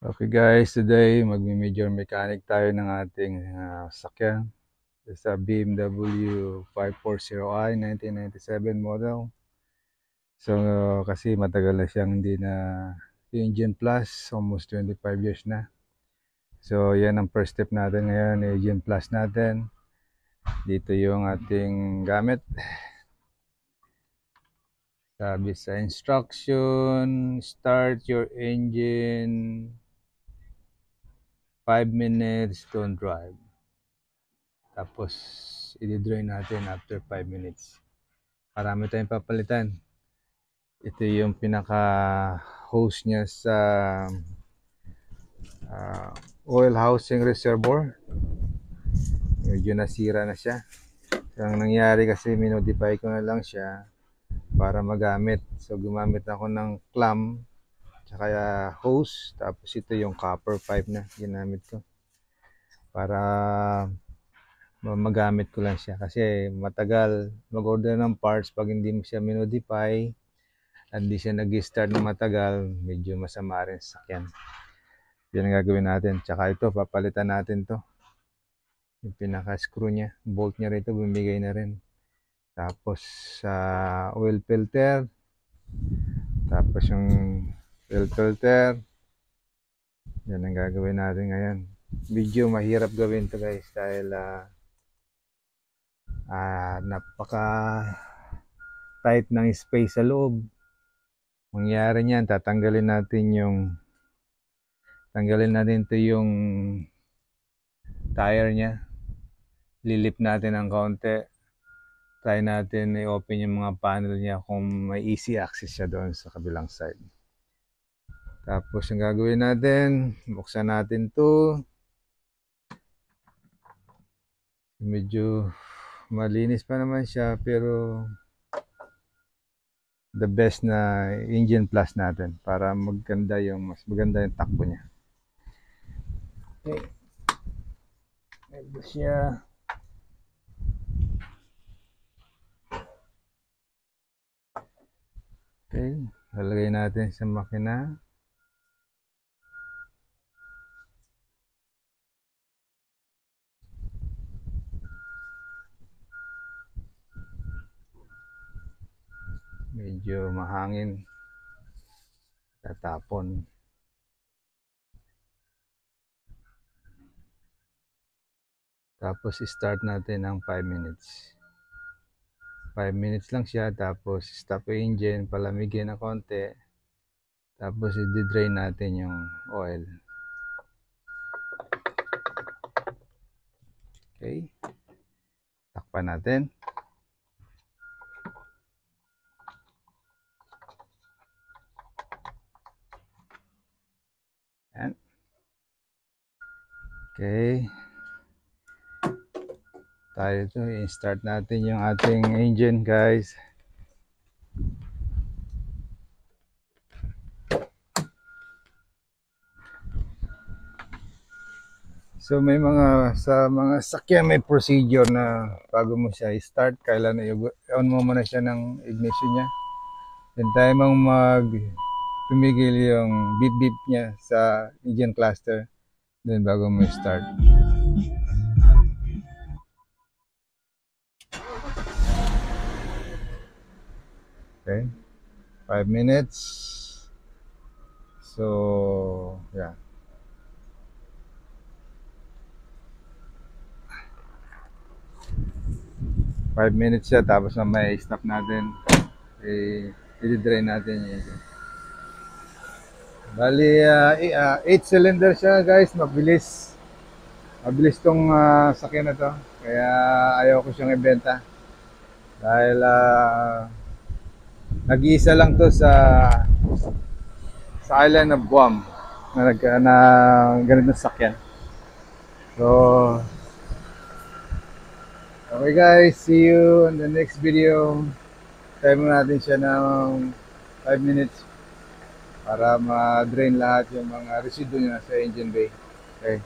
Okay guys, today magme-major mechanic tayo ng ating sakyan. Sa BMW 540i 1997 model. So kasi matagal na siyang hindi na engine plus, almost 25 years na. So yan ang first step natin ngayon, engine plus natin. Dito yung ating gamit. Sabi sa instruction, start your engine 5 minutes, don't drive. Tapos, i-drain natin after 5 minutes. Marami tayong papalitan. Ito yung pinaka-hose niya sa oil housing reservoir. Medyo nasira na siya. Ang nangyari kasi, minodify ko na lang siya para magamit. So, gumamit ako ng clamp, tsaka hose. Tapos, ito yung copper pipe na ginamit ko. Para magamit ko lang siya kasi matagal mag-order ng parts pag hindi mo siya minodify at hindi siya nag-start ng matagal, medyo masama rin sa sakyan. Yan ang gagawin natin. Tsaka ito, papalitan natin to, yung pinaka-screw niya, bolt niya rito bumigay na rin. Tapos sa oil filter, tapos yung oil filter, yan ang gagawin natin ngayon. Medyo mahirap gawin to guys dahil napaka tight ng space sa loob. Mangyari niyan, tanggalin natin to yung tire niya. Lilip natin ng kaunti. Try natin i-open yung mga panel niya kung may easy access siya doon sa kabilang side. Tapos ang gagawin natin, buksan natin to. Medyo malinis pa naman siya pero the best na engine plus natin para mas maganda yung takbo niya. Okay. Ito siya. Okay, lalagay natin sa makina. Medyo mahangin, tatapon. Tapos start natin ng 5 minutes. 5 minutes lang siya, tapos stop engine, palamigin na konti. Tapos i-drain natin yung oil. Okay. Takpan natin. Yan. Okay. Tayo ito, i-start natin yung ating engine guys. So may sa mga sakyan may procedure na bago mo siya i-start, kailan on mo muna siya ng ignition niya. Then tayo mong tumigil yung beep beep niya sa engine cluster. Then bago mo i-start. Okay. 5 minutes. So, yeah. Five minutes siya, tapos na may stop natin. I-drain natin yun. Bali, 8 cylinder siya guys, mabilis. Mabilis tong sakyan na to. Kaya ayaw ko siyang ibenta. Dahil nag-iisa lang to sa island of Guam na ganitong sakyan. So, okay guys, see you in the next video. Time natin siya ng 5 minutes para ma-drain lahat yung mga residue niya sa engine bay. Okay.